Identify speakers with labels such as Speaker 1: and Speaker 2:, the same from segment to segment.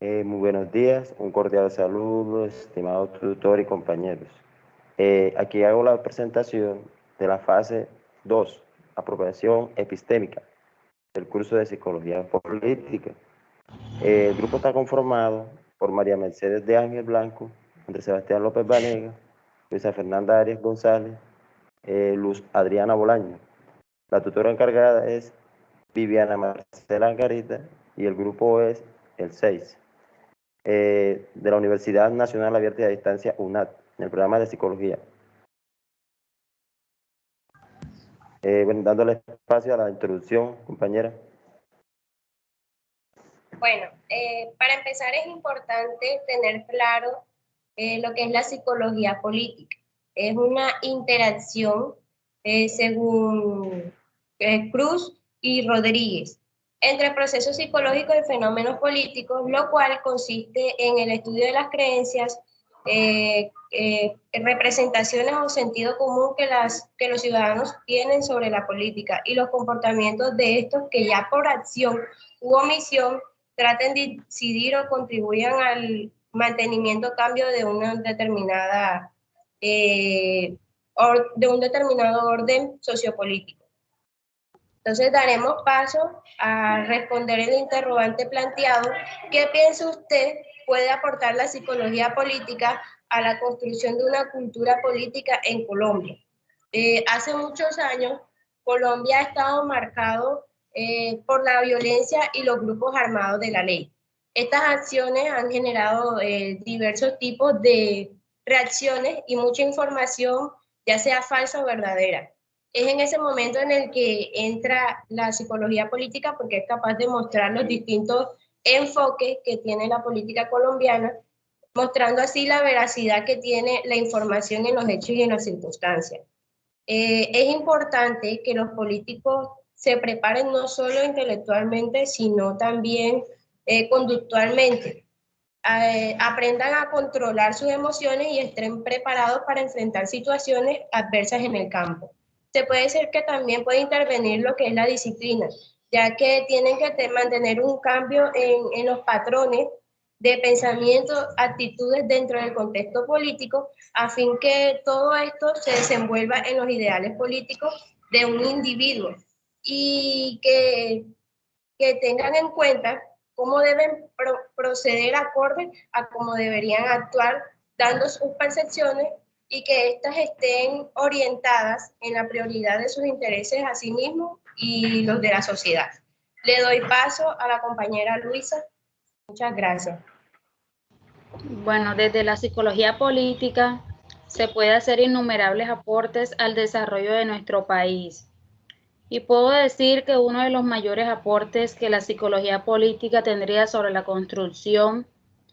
Speaker 1: Muy buenos días, un cordial saludo, estimado tutor y compañeros. Aquí hago la presentación de la fase 2, apropiación epistémica, del curso de Psicología Política. El grupo está conformado por María Mercedes de Ángel Blanco, Andrés Sebastián López Vanega, Luisa Fernanda Arias González, Luz Adriana Bolaño. La tutora encargada es Viviana Marcela Garita y el grupo es el 6. De la Universidad Nacional Abierta y a Distancia, UNAD, en el programa de Psicología. Bueno, dándole espacio a la introducción, compañera.
Speaker 2: Bueno, para empezar es importante tener claro lo que es la psicología política. Es una interacción, según Cruz y Rodríguez, entre procesos psicológicos y fenómenos políticos, lo cual consiste en el estudio de las creencias, representaciones o sentido común que los ciudadanos tienen sobre la política y los comportamientos de estos que ya por acción u omisión traten de incidir o contribuyan al mantenimiento o cambio de una determinada de un determinado orden sociopolítico. Entonces daremos paso a responder el interrogante planteado. ¿Qué piensa usted puede aportar la psicología política a la construcción de una cultura política en Colombia? Hace muchos años, Colombia ha estado marcado por la violencia y los grupos armados de la ley. Estas acciones han generado diversos tipos de reacciones y mucha información, ya sea falsa o verdadera. Es en ese momento en el que entra la psicología política porque es capaz de mostrar los distintos enfoques que tiene la política colombiana, mostrando así la veracidad que tiene la información en los hechos y en las circunstancias. Es importante que los políticos se preparen no solo intelectualmente, sino también conductualmente. Aprendan a controlar sus emociones y estén preparados para enfrentar situaciones adversas en el campo. Se puede decir que también puede intervenir lo que es la disciplina, ya que tienen que mantener un cambio en los patrones de pensamiento, actitudes dentro del contexto político, a fin que todo esto se desenvuelva en los ideales políticos de un individuo y que tengan en cuenta cómo deben proceder acorde a cómo deberían actuar, dando sus percepciones y que éstas estén orientadas en la prioridad de sus intereses a sí mismos y los de la sociedad. Le doy paso a la compañera Luisa. Muchas gracias.
Speaker 3: Bueno, desde la psicología política se puede hacer innumerables aportes al desarrollo de nuestro país. Y puedo decir que uno de los mayores aportes que la psicología política tendría sobre la construcción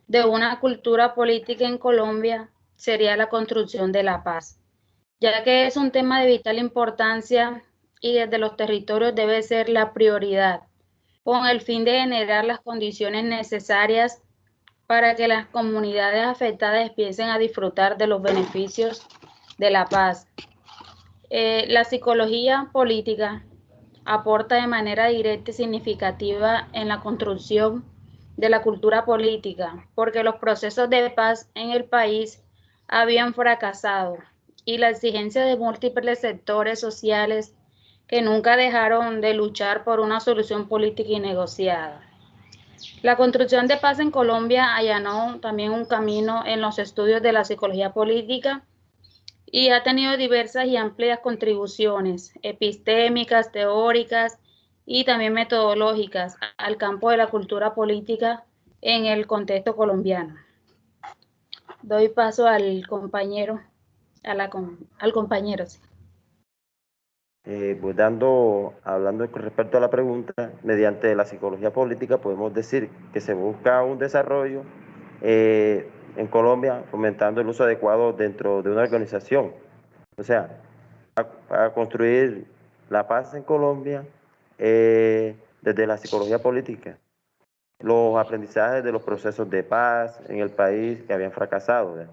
Speaker 3: de una cultura política en Colombia sería la construcción de la paz, ya que es un tema de vital importancia y desde los territorios debe ser la prioridad, con el fin de generar las condiciones necesarias para que las comunidades afectadas empiecen a disfrutar de los beneficios de la paz. La psicología política aporta de manera directa y significativa en la construcción de la cultura política, porque los procesos de paz en el país habían fracasado y la exigencia de múltiples sectores sociales que nunca dejaron de luchar por una solución política y negociada. La construcción de paz en Colombia allanó también un camino en los estudios de la psicología política y ha tenido diversas y amplias contribuciones epistémicas, teóricas y también metodológicas al campo de la cultura política en el contexto colombiano. Doy paso al compañero, al compañero. Sí.
Speaker 1: Pues hablando con respecto a la pregunta, mediante la psicología política podemos decir que se busca un desarrollo en Colombia fomentando el uso adecuado dentro de una organización. O sea, para construir la paz en Colombia desde la psicología política. Los aprendizajes de los procesos de paz en el país que habían fracasado, ¿verdad?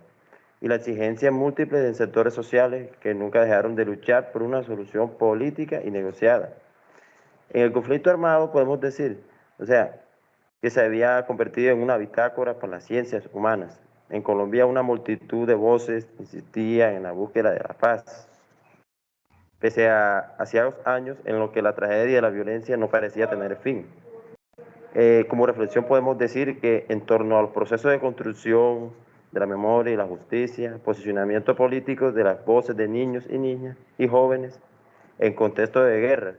Speaker 1: Y la exigencia múltiple de sectores sociales que nunca dejaron de luchar por una solución política y negociada. En el conflicto armado podemos decir, o sea, que se había convertido en una bitácora para las ciencias humanas. En Colombia una multitud de voces insistían en la búsqueda de la paz, pese a hacía años en los que la tragedia y la violencia no parecía tener fin. Como reflexión podemos decir que en torno a los procesos de construcción de la memoria y la justicia, posicionamiento político de las voces de niños y niñas y jóvenes en contexto de guerra,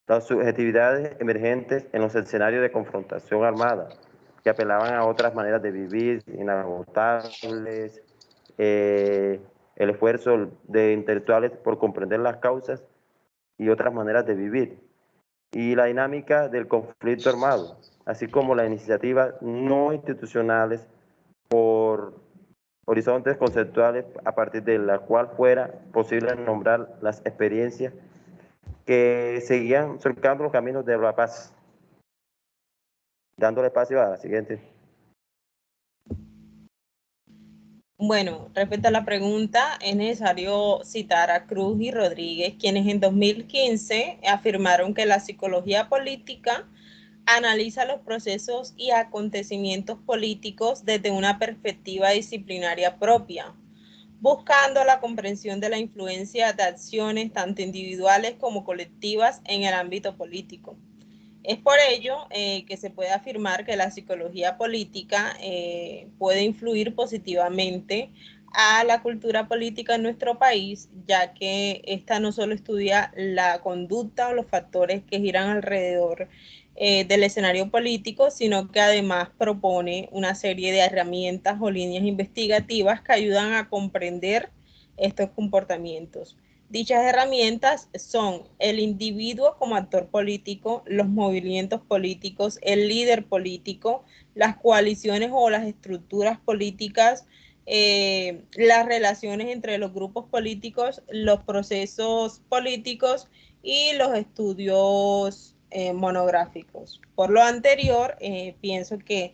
Speaker 1: las subjetividades emergentes en los escenarios de confrontación armada, que apelaban a otras maneras de vivir inagotables, el esfuerzo de intelectuales por comprender las causas y otras maneras de vivir, y la dinámica del conflicto armado, así como las iniciativas no institucionales por horizontes conceptuales a partir de la cual fuera posible nombrar las experiencias que seguían surcando los caminos de la paz. Dándole espacio a la siguiente.
Speaker 4: Bueno, respecto a la pregunta, es necesario citar a Cruz y Rodríguez, quienes en 2015 afirmaron que la psicología política analiza los procesos y acontecimientos políticos desde una perspectiva disciplinaria propia, buscando la comprensión de la influencia de acciones tanto individuales como colectivas en el ámbito político. Es por ello que se puede afirmar que la psicología política puede influir positivamente a la cultura política en nuestro país, ya que esta no solo estudia la conducta o los factores que giran alrededor del escenario político, sino que además propone una serie de herramientas o líneas investigativas que ayudan a comprender estos comportamientos. Dichas herramientas son el individuo como actor político, los movimientos políticos, el líder político, las coaliciones o las estructuras políticas, las relaciones entre los grupos políticos, los procesos políticos y los estudios monográficos. Por lo anterior, pienso que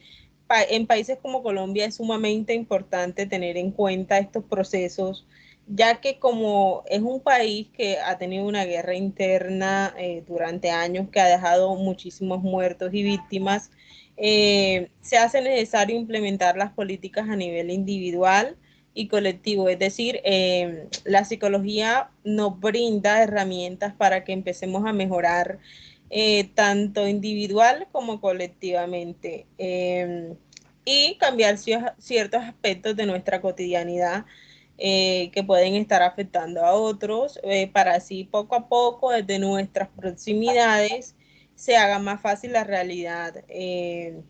Speaker 4: en países como Colombia es sumamente importante tener en cuenta estos procesos, ya que como es un país que ha tenido una guerra interna durante años que ha dejado muchísimos muertos y víctimas, se hace necesario implementar las políticas a nivel individual y colectivo, es decir, la psicología nos brinda herramientas para que empecemos a mejorar tanto individual como colectivamente y cambiar ciertos aspectos de nuestra cotidianidad que pueden estar afectando a otros, para así poco a poco desde nuestras proximidades se haga más fácil la realidad que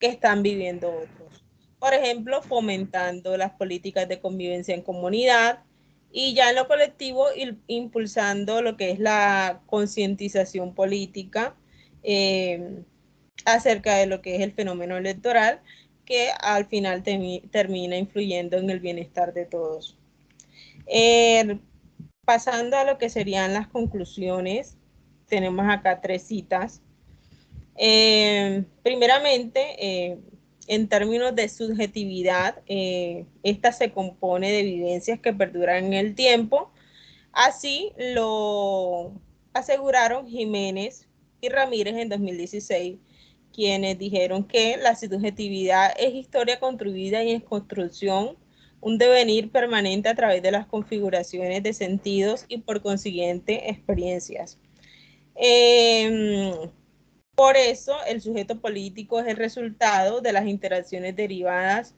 Speaker 4: están viviendo otros. Por ejemplo, fomentando las políticas de convivencia en comunidad y ya en lo colectivo impulsando lo que es la concientización política acerca de lo que es el fenómeno electoral, que al final termina influyendo en el bienestar de todos. Pasando a lo que serían las conclusiones, tenemos acá 3 citas. Primeramente, en términos de subjetividad, esta se compone de vivencias que perduran en el tiempo. Así lo aseguraron Jiménez y Ramírez en 2016, quienes dijeron que la subjetividad es historia construida y en construcción, un devenir permanente a través de las configuraciones de sentidos y por consiguiente experiencias. Por eso el sujeto político es el resultado de las interacciones derivadas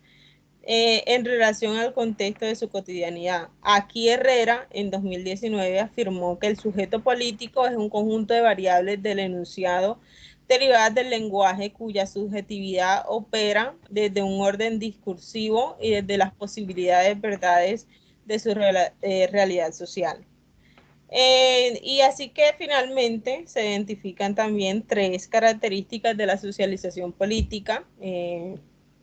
Speaker 4: en relación al contexto de su cotidianidad. Aquí Herrera, en 2019, afirmó que el sujeto político es un conjunto de variables del enunciado derivadas del lenguaje cuya subjetividad opera desde un orden discursivo y desde las posibilidades verdades de su realidad social. Y así que finalmente se identifican también 3 características de la socialización política.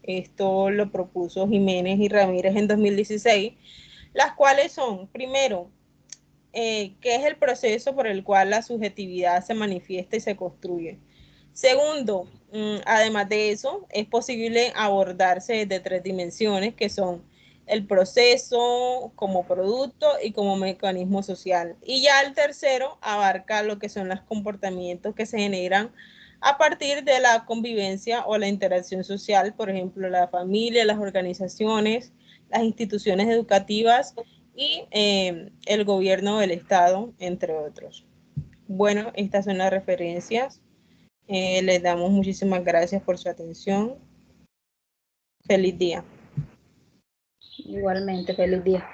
Speaker 4: Esto lo propuso Jiménez y Ramírez en 2016, las cuales son, primero, ¿qué es el proceso por el cual la subjetividad se manifiesta y se construye? Segundo, además de eso, es posible abordarse desde 3 dimensiones, que son el proceso como producto y como mecanismo social. Y ya el tercero abarca lo que son los comportamientos que se generan a partir de la convivencia o la interacción social, por ejemplo, la familia, las organizaciones, las instituciones educativas y el gobierno del Estado, entre otros. Bueno, estas son las referencias. Les damos muchísimas gracias por su atención. Feliz día.
Speaker 3: Igualmente, feliz día.